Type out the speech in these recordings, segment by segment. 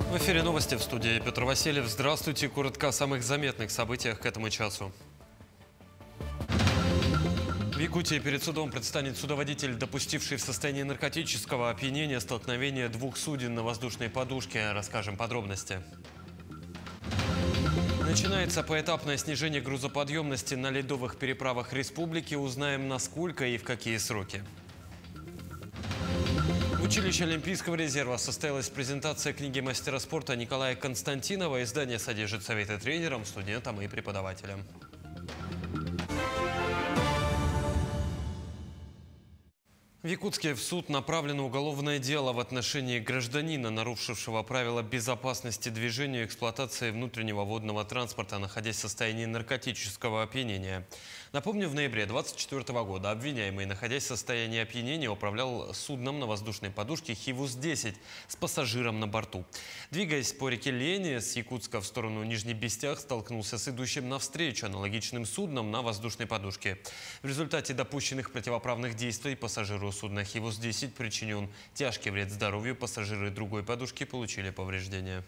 В эфире новости, в студии Петр Васильев. Здравствуйте. Коротко о самых заметных событиях к этому часу. В Якутии перед судом предстанет судоводитель, допустивший в состоянии наркотического опьянения столкновение двух суден на воздушной подушке. Расскажем подробности. Начинается поэтапное снижение грузоподъемности на ледовых переправах республики. Узнаем, насколько и в какие сроки. В училище Олимпийского резерва состоялась презентация книги мастера спорта Николая Константинова. Издание содержит советы тренерам, студентам и преподавателям. В Якутске в суд направлено уголовное дело в отношении гражданина, нарушившего правила безопасности движения и эксплуатации внутреннего водного транспорта, находясь в состоянии наркотического опьянения. Напомню, в ноябре 2024 года обвиняемый, находясь в состоянии опьянения, управлял судном на воздушной подушке «Хивус-10» с пассажиром на борту. Двигаясь по реке Лени с Якутска в сторону Нижний Бестях, столкнулся с идущим навстречу аналогичным судном на воздушной подушке. В результате допущенных противоправных действий пассажиру судна «Хивус-10» причинен тяжкий вред здоровью. Пассажиры другой подушки получили повреждения.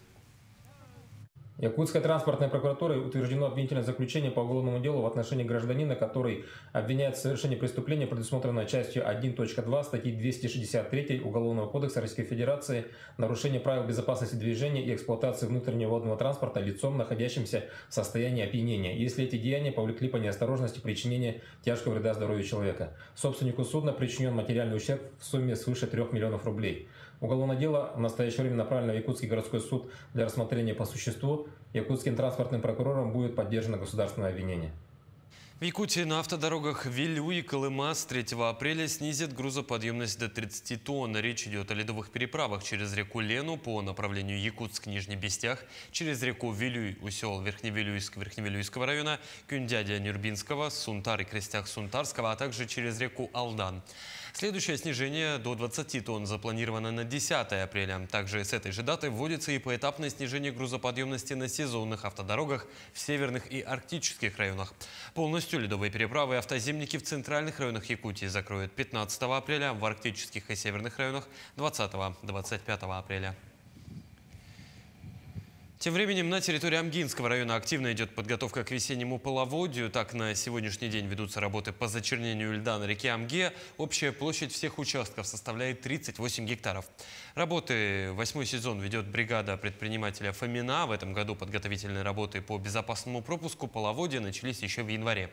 Якутской транспортной прокуратурой утверждено обвинительное заключение по уголовному делу в отношении гражданина, который обвиняется в совершении преступления, предусмотренного частью 1.2 статьи 263 Уголовного кодекса Российской Федерации «Нарушение правил безопасности движения и эксплуатации внутреннего водного транспорта лицом, находящимся в состоянии опьянения, если эти деяния повлекли по неосторожности причинения тяжкого вреда здоровью человека. Собственнику судна причинен материальный ущерб в сумме свыше 3 миллионов рублей. Уголовное дело в настоящее время направлено в Якутский городской суд для рассмотрения по существу. Якутским транспортным прокурором будет поддержано государственное обвинение. В Якутии на автодорогах Вилю и Колыма с 3 апреля снизят грузоподъемность до 30 тонн. Речь идет о ледовых переправах через реку Лену по направлению Якутск-Нижний Бестях, через реку Вилюй у сел Верхневилюйск Верхневилюйского района, Кюндядя-Нюрбинского, Сунтар и Крестях-Сунтарского, а также через реку Алдан. Следующее снижение до 20 тонн запланировано на 10 апреля. Также с этой же даты вводится и поэтапное снижение грузоподъемности на сезонных автодорогах в северных и арктических районах. Полностью ледовые переправы и автоземники в центральных районах Якутии закроют 15 апреля, в арктических и северных районах 20-25 апреля. Тем временем на территории Амгинского района активно идет подготовка к весеннему половодью. Так, на сегодняшний день ведутся работы по зачернению льда на реке Амге. Общая площадь всех участков составляет 38 гектаров. Работы 8-й сезон ведет бригада предпринимателя Фомина. В этом году подготовительные работы по безопасному пропуску половодья начались еще в январе.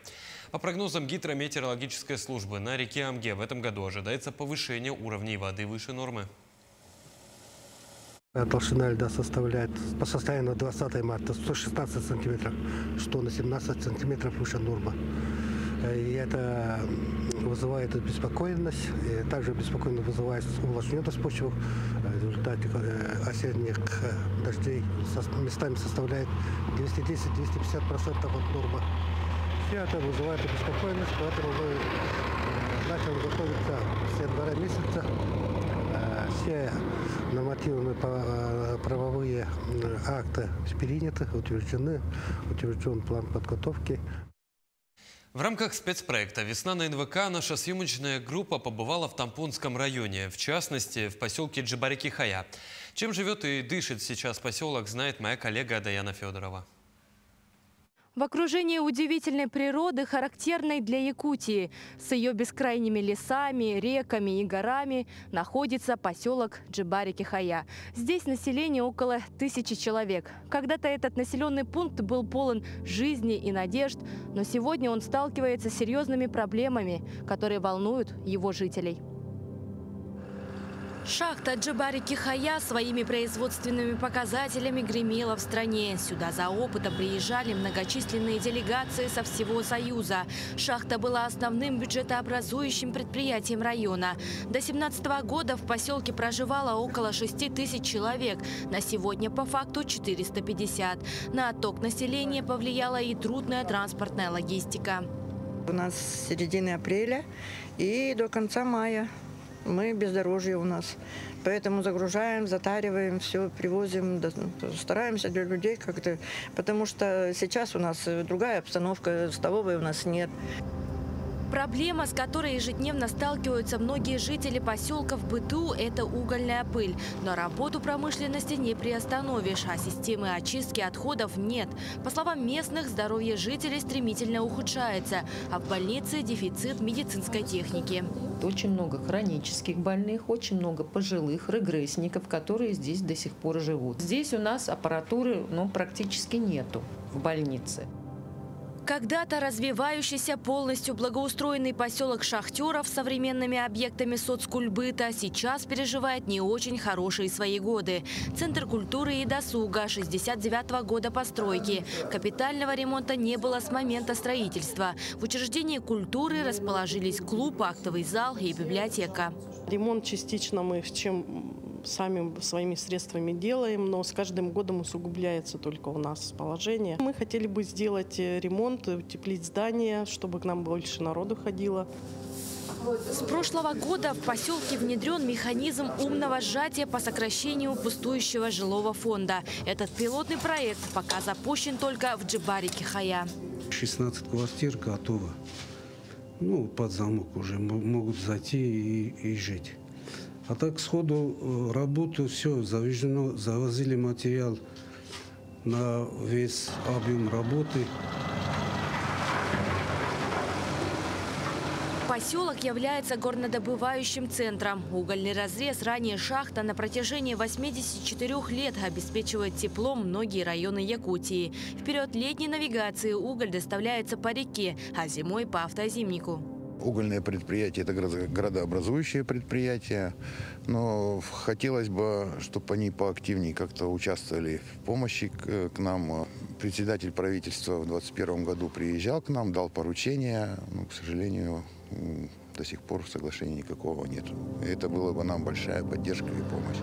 По прогнозам гидрометеорологической службы, на реке Амге в этом году ожидается повышение уровней воды выше нормы. Толщина льда составляет по состоянию на 20 марта 116 сантиметров, что на 17 сантиметров выше нормы. И это вызывает беспокойность. И также беспокойно вызывает увлажненность почвы. В результате осенних дождей местами составляет 210-250% от нормы. Все это вызывает беспокойность, поэтому мы начали готовиться с января месяца. Все нормативные правовые акты приняты, утвержден план подготовки. В рамках спецпроекта «Весна на НВК» наша съемочная группа побывала в Тампонском районе, в частности, в поселке Джибарики-Хая. Чем живет и дышит сейчас поселок, знает моя коллега Даяна Федорова. В окружении удивительной природы, характерной для Якутии, с ее бескрайними лесами, реками и горами, находится поселок Джибарики-Хая. Здесь население около 1000 человек. Когда-то этот населенный пункт был полон жизни и надежд, но сегодня он сталкивается с серьезными проблемами, которые волнуют его жителей. Шахта Джибарики-Хая своими производственными показателями гремела в стране. Сюда за опытом приезжали многочисленные делегации со всего Союза. Шахта была основным бюджетообразующим предприятием района. До 2017 года в поселке проживало около 6000 человек. На сегодня по факту 450. На отток населения повлияла и трудная транспортная логистика. У нас с середины апреля и до конца мая. Мы бездорожье у нас, поэтому загружаем, затариваем, все привозим, стараемся для людей как-то, потому что сейчас у нас другая обстановка, столовой у нас нет. Проблема, с которой ежедневно сталкиваются многие жители поселка в быту – это угольная пыль. Но работу промышленности не приостановишь, а системы очистки отходов нет. По словам местных, здоровье жителей стремительно ухудшается, а в больнице дефицит медицинской техники. Очень много хронических больных, очень много пожилых регрессников, которые здесь до сих пор живут. Здесь у нас аппаратуры практически нету в больнице. Когда-то развивающийся, полностью благоустроенный поселок Шахтеров с современными объектами соцкульбыта сейчас переживает не очень хорошие свои годы. Центр культуры и досуга 69-го года постройки. Капитального ремонта не было с момента строительства. В учреждении культуры расположились клуб, актовый зал и библиотека. Ремонт частично мы сами своими средствами делаем, но с каждым годом усугубляется только у нас положение. Мы хотели бы сделать ремонт, утеплить здание, чтобы к нам больше народу ходило. С прошлого года в поселке внедрен механизм умного сжатия по сокращению пустующего жилого фонда. Этот пилотный проект пока запущен только в Джибари-Кихая. 16 квартир готово. Под замок уже могут зайти и жить. А так сходу работу все завезено, завозили материал на весь объем работы. Поселок является горнодобывающим центром. Угольный разрез, ранее шахта, на протяжении 84 лет обеспечивает теплом многие районы Якутии. В период летней навигации уголь доставляется по реке, а зимой по автозимнику. Угольное предприятие – это градообразующее предприятие, но хотелось бы, чтобы они поактивнее как-то участвовали в помощи к нам. Председатель правительства в 2021 году приезжал к нам, дал поручение, но, к сожалению, до сих пор соглашения никакого нет. Это была бы нам большая поддержка и помощь.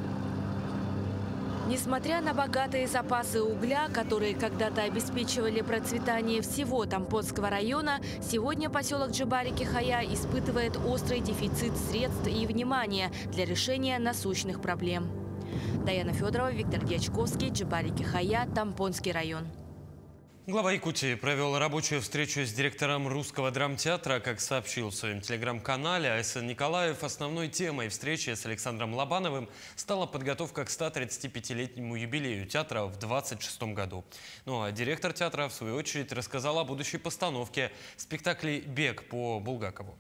Несмотря на богатые запасы угля, которые когда-то обеспечивали процветание всего Тампонского района, сегодня поселок Джибари-Кихая испытывает острый дефицит средств и внимания для решения насущных проблем. Даяна Федорова, Виктор Дьячковский, Джибари-Кихая, Тампонский район. Глава Якутии провел рабочую встречу с директором Русского драмтеатра. Как сообщил в своем телеграм-канале Айсен Николаев, основной темой встречи с Александром Лобановым стала подготовка к 135-летнему юбилею театра в 2026 году. А директор театра, в свою очередь, рассказал о будущей постановке спектаклей «Бег» по Булгакову.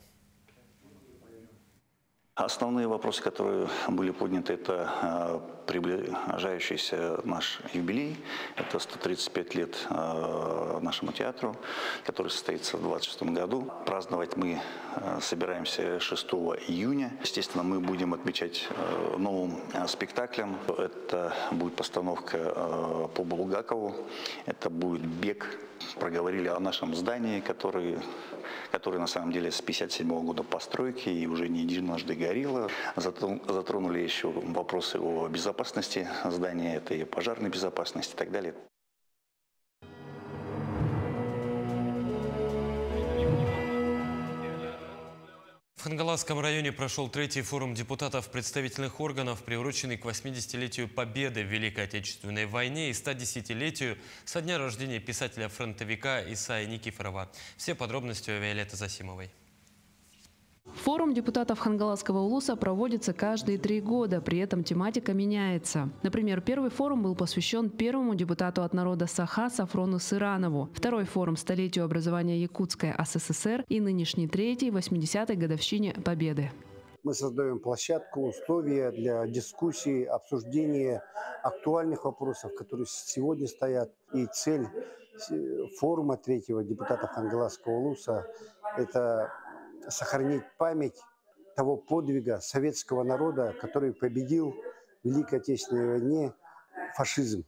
Основные вопросы, которые были подняты, это приближающийся наш юбилей. Это 135 лет нашему театру, который состоится в 2026 году. Праздновать мы собираемся 6 июня. Естественно, мы будем отмечать новым спектаклем. Это будет постановка по Булгакову. Это будет «Бег». Проговорили о нашем здании, который на самом деле с 1957 года постройки и уже не единожды горело. Затронули еще вопросы о безопасности здания, это и пожарной безопасности и так далее. В Хангаласском районе прошел третий форум депутатов представительных органов, приуроченный к 80-летию Победы в Великой Отечественной войне и 110-летию со дня рождения писателя-фронтовика Исаи Никифорова. Все подробности у Виолетты Засимовой. Форум депутатов Хангаласского улуса проводится каждые 3 года, при этом тематика меняется. Например, первый форум был посвящен первому депутату от народа Саха Сафрону Сыранову, второй форум столетию образования Якутской СССР и нынешний третий 80-й годовщине Победы. Мы создаем площадку, условия для дискуссии, обсуждения актуальных вопросов, которые сегодня стоят. И цель форума третьего депутата Хангаласского улуса – это сохранить память того подвига советского народа, который победил в Великой Отечественной войне фашизм.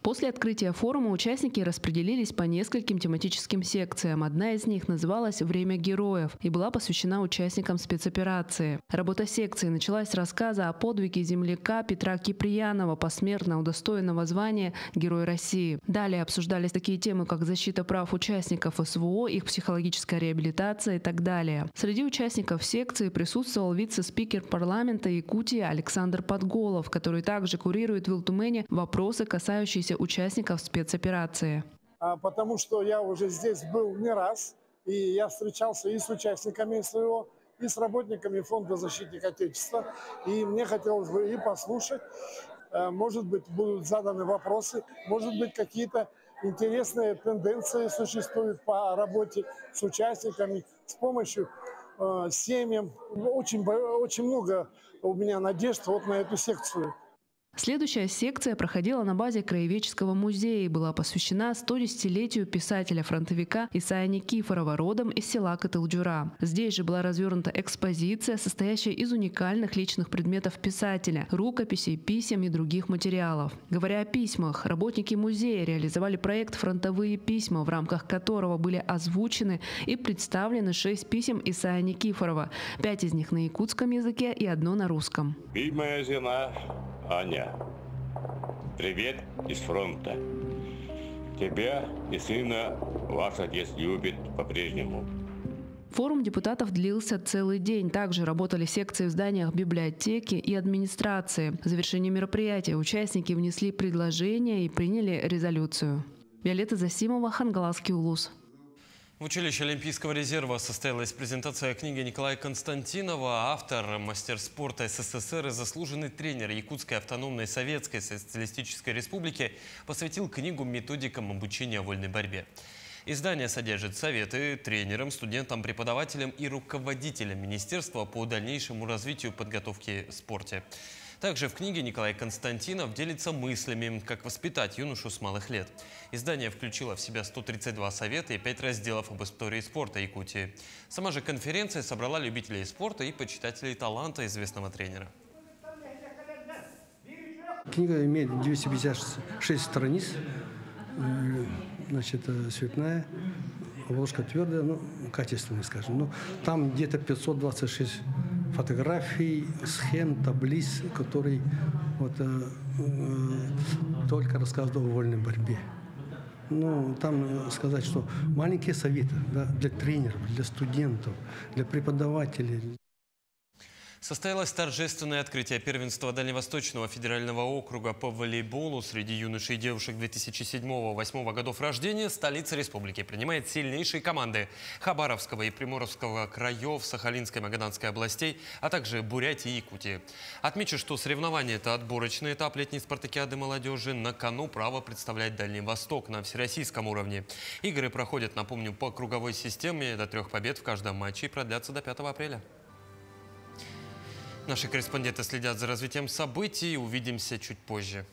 После открытия форума участники распределились по нескольким тематическим секциям. Одна из них называлась «Время героев» и была посвящена участникам спецоперации. Работа секции началась с рассказа о подвиге земляка Петра Киприянова, посмертно удостоенного звания Герой России. Далее обсуждались такие темы, как защита прав участников СВО, их психологическая реабилитация и так далее. Среди участников секции присутствовал вице-спикер парламента Якутии Александр Подголов, который также курирует в Илтумене вопросы, касающиеся участников спецоперации. Потому что я уже здесь был не раз, И я встречался и с участниками СВО, и с работниками Фонда защитника Отечества. И мне хотелось бы и послушать, может быть, будут заданы вопросы, может быть, какие-то интересные тенденции существуют по работе с участниками, с помощью семьям. Очень много у меня надежд вот на эту секцию. Следующая секция проходила на базе Краеведческого музея и была посвящена 110-летию писателя-фронтовика Исая Никифорова, родом из села Кытылджура. Здесь же была развернута экспозиция, состоящая из уникальных личных предметов писателя, рукописей, писем и других материалов. Говоря о письмах, работники музея реализовали проект «Фронтовые письма», в рамках которого были озвучены и представлены 6 писем Исая Никифорова, 5 из них на якутском языке и 1 на русском. Любимая жена Аня, привет из фронта. Тебя и сына ваш отец любит по-прежнему. Форум депутатов длился целый день. Также работали секции в зданиях библиотеки и администрации. В завершении мероприятия участники внесли предложения и приняли резолюцию. Виолетта Засимова, Хангаласский улус. В училище Олимпийского резерва состоялась презентация книги Николая Константинова. Автор, мастер спорта СССР и заслуженный тренер Якутской автономной Советской Социалистической Республики посвятил книгу методикам обучения вольной борьбе. Издание содержит советы тренерам, студентам, преподавателям и руководителям министерства по дальнейшему развитию подготовки в спорте. Также в книге Николай Константинов делится мыслями, как воспитать юношу с малых лет. Издание включило в себя 132 совета и 5 разделов об истории спорта Якутии. Сама же конференция собрала любителей спорта и почитателей таланта известного тренера. Книга имеет 256 страниц, значит, цветная, обложка твердая, ну, качественная, скажем. Ну, там где-то 526 фотографий, схем, таблиц, которые вот, только рассказывают о вольной борьбе. Ну, там сказать, что маленькие советы, да, для тренеров, для студентов, для преподавателей. Состоялось торжественное открытие первенства Дальневосточного федерального округа по волейболу среди юношей и девушек 2007-2008 годов рождения. Столица республики принимает сильнейшие команды Хабаровского и Приморского краев, Сахалинской и Магаданской областей, а также Бурятии и Якутии. Отмечу, что соревнования – это отборочный этап летней спартакиады молодежи. На кону право представлять Дальний Восток на всероссийском уровне. Игры проходят, напомню, по круговой системе до 3 побед в каждом матче и продлятся до 5 апреля. Наши корреспонденты следят за развитием событий. Увидимся чуть позже.